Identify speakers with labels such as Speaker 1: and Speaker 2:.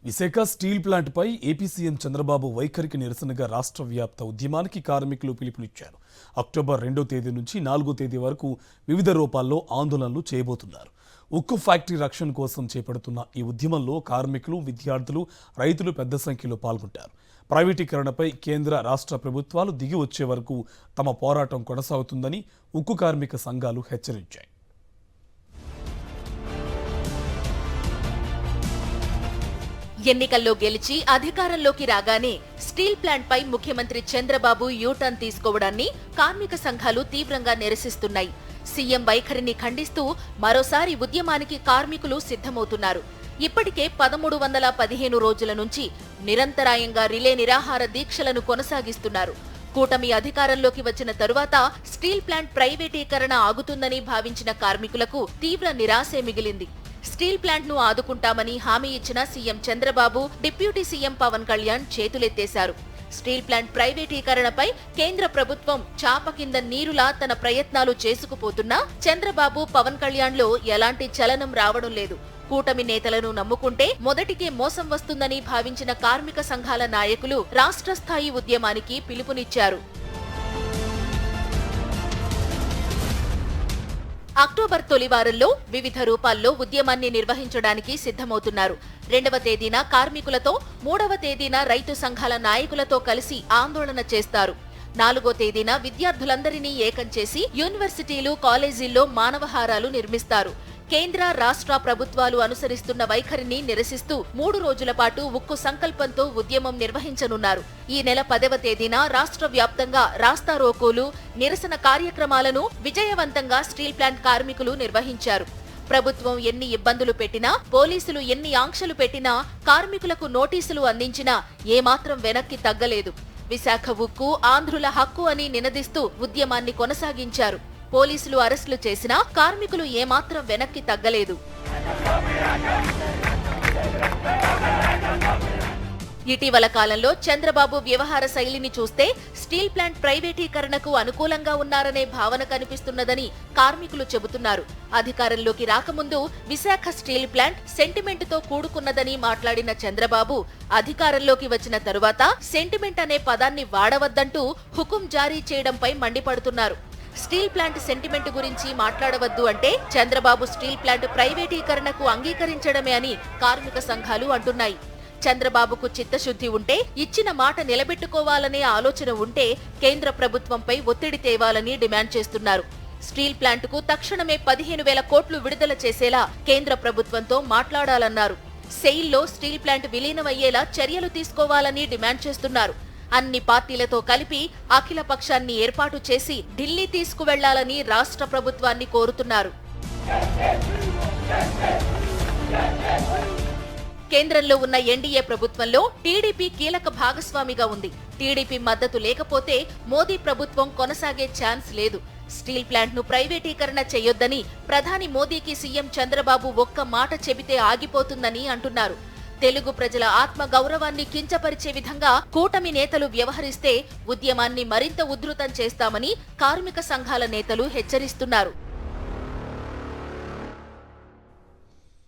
Speaker 1: Visakha steel ప్లాంట్పై AP CM Chandrababu వైఖరికి నిరసనగా రాష్ట్ర వ్యాప్త ఉద్యమానికి కార్మికులు పిలుపునిచ్చారు. అక్టోబర్ 2వ తేదీ నుంచి 4వ తేదీ వరకు వివిధ రూపాల్లో ఆందోళనలు చేయబోతున్నారు. ఉక్కు ఫ్యాక్టరీ రక్షణ కోసం చేపడుతున్న ఈ ఉద్యమంలో కార్మికులు, విద్యార్థులు, రైతులు పెద్ద సంఖ్యలో పాల్గొంటారు. ప్రైవేటీకరణపై కేంద్ర, రాష్ట్ర ప్రభుత్వాలు దిగి వచ్చే వరకు తమ పోరాటం కొనసాగుతుందని ఉక్కు కార్మిక సంఘాలు హెచ్చరించాయి.
Speaker 2: ఎన్నికల్లో గెలిచి అధికారంలోకి రాగానే స్టీల్ ప్లాంట్ పై ముఖ్యమంత్రి చంద్రబాబు యూటర్న్ తీసుకోవడాన్ని కార్మిక సంఘాలు తీవ్రంగా నిరసిస్తున్నాయి. సీఎం వైఖరిని ఖండిస్తూ మరోసారి ఉద్యమానికి కార్మికులు సిద్ధమవుతున్నారు. ఇప్పటికే 1315 రోజుల నుంచి నిరంతరాయంగా రిలే నిరాహార దీక్షలను కొనసాగిస్తున్నారు. కూటమి అధికారంలోకి వచ్చిన తరువాత స్టీల్ ప్లాంట్ ప్రైవేటీకరణ ఆగుతుందని భావించిన కార్మికులకు తీవ్ర నిరాశే మిగిలింది. స్టీల్ ప్లాంట్ ను ఆదుకుంటామని హామీ ఇచ్చిన CM Chandrababu, deputy CM Pawan Kalyan చేతులెత్తేశారు. స్టీల్ ప్లాంట్ ప్రైవేటీకరణపై కేంద్ర ప్రభుత్వం చాప కింద నీరులా తన ప్రయత్నాలు చేసుకుపోతున్నా చంద్రబాబు, పవన్ కళ్యాణ్లో ఎలాంటి చలనం రావడం లేదు. కూటమి నేతలను నమ్ముకుంటే మొదటికే మోసం వస్తుందని భావించిన కార్మిక సంఘాల నాయకులు రాష్ట్ర స్థాయి ఉద్యమానికి పిలుపునిచ్చారు. అక్టోబర్ తొలి వారంలో వివిధ రూపాల్లో ఉద్యమాన్ని నిర్వహించడానికి సిద్ధమవుతున్నారు. 2వ తేదీన కార్మికులతో, 3వ తేదీన రైతు సంఘాల నాయకులతో కలిసి ఆందోళన చేస్తారు. 4వ తేదీన విద్యార్థులందరినీ ఏకం చేసి యూనివర్సిటీలు, కాలేజీల్లో మానవహారాలు నిర్మిస్తారు. కేంద్ర, రాష్ట్ర ప్రభుత్వాలు అనుసరిస్తున్న వైఖరిని నిరసిస్తూ 3 రోజుల పాటు ఉక్కు సంకల్పంతో ఉద్యమం నిర్వహించనున్నారు. ఈ నెల 10వ తేదీన రాష్ట్ర వ్యాప్తంగా రాస్తారోకోలు, నిరసన కార్యక్రమాలను విజయవంతంగా స్టీల్ ప్లాంట్ కార్మికులు నిర్వహించారు. ప్రభుత్వం ఎన్ని ఇబ్బందులు పెట్టినా, పోలీసులు ఎన్ని ఆంక్షలు పెట్టినా, కార్మికులకు నోటీసులు అందించినా ఏమాత్రం వెనక్కి తగ్గలేదు. విశాఖ ఉక్కు ఆంధ్రుల హక్కు అని నినదిస్తూ ఉద్యమాన్ని కొనసాగించారు. పోలీసులు అరెస్టులు చేసినా కార్మికులు ఏమాత్రం వెనక్కి తగ్గలేదు. ఇటీవల కాలంలో చంద్రబాబు వ్యవహార శైలిని చూస్తే స్టీల్ ప్లాంట్ ప్రైవేటీకరణకు అనుకూలంగా ఉన్నారనే భావన కనిపిస్తున్నదని కార్మికులు చెబుతున్నారు. అధికారంలోకి రాకముందు విశాఖ స్టీల్ ప్లాంట్ సెంటిమెంట్తో కూడుకున్నదని మాట్లాడిన చంద్రబాబు అధికారంలోకి వచ్చిన తరువాత సెంటిమెంట్ అనే పదాన్ని వాడవద్దంటూ హుకుం జారీ చేయడంపై మండిపడుతున్నారు. స్టీల్ ప్లాంట్ సెంటిమెంట్ గురించి మాట్లాడవద్దు అంటే చంద్రబాబు స్టీల్ ప్లాంట్ ప్రైవేటీకరణకు అంగీకరించడమే అని కార్మిక సంఘాలు అంటున్నాయి. చంద్రబాబుకు చిత్తశుద్ధి ఉంటే, ఇచ్చిన మాట నిలబెట్టుకోవాలనే ఆలోచన ఉంటే కేంద్ర ప్రభుత్వంపై ఒత్తిడి తేవాలని డిమాండ్ చేస్తున్నారు. స్టీల్ ప్లాంట్కు తక్షణమే 15,000 కోట్లు విడుదల చేసేలా కేంద్ర ప్రభుత్వంతో మాట్లాడాలన్నారు. సెయిల్లో స్టీల్ ప్లాంట్ విలీనమయ్యేలా చర్యలు తీసుకోవాలని డిమాండ్ చేస్తున్నారు. అన్ని పార్టీలతో కలిపి అఖిల పక్షాన్ని ఏర్పాటు చేసి ఢిల్లీ తీసుకువెళ్లాలని రాష్ట్ర ప్రభుత్వాన్ని కోరుతున్నారు. కేంద్రంలో ఉన్న ఎన్డీఏ ప్రభుత్వంలో టీడీపీ కీలక భాగస్వామిగా ఉంది. టీడీపీ మద్దతు లేకపోతే మోదీ ప్రభుత్వం కొనసాగే ఛాన్స్ లేదు. స్టీల్ ప్లాంట్ ను ప్రైవేటీకరణ చేయొద్దని ప్రధాని మోదీకి సీఎం చంద్రబాబు ఒక్క మాట చెబితే ఆగిపోతుందని అంటున్నారు. తెలుగు ప్రజల ఆత్మ గౌరవాన్ని కించపరిచే విధంగా కూటమి నేతలు వ్యవహరిస్తే ఉద్యమాన్ని మరింత ఉధృతం చేస్తామని కార్మిక సంఘాల నేతలు హెచ్చరిస్తున్నారు.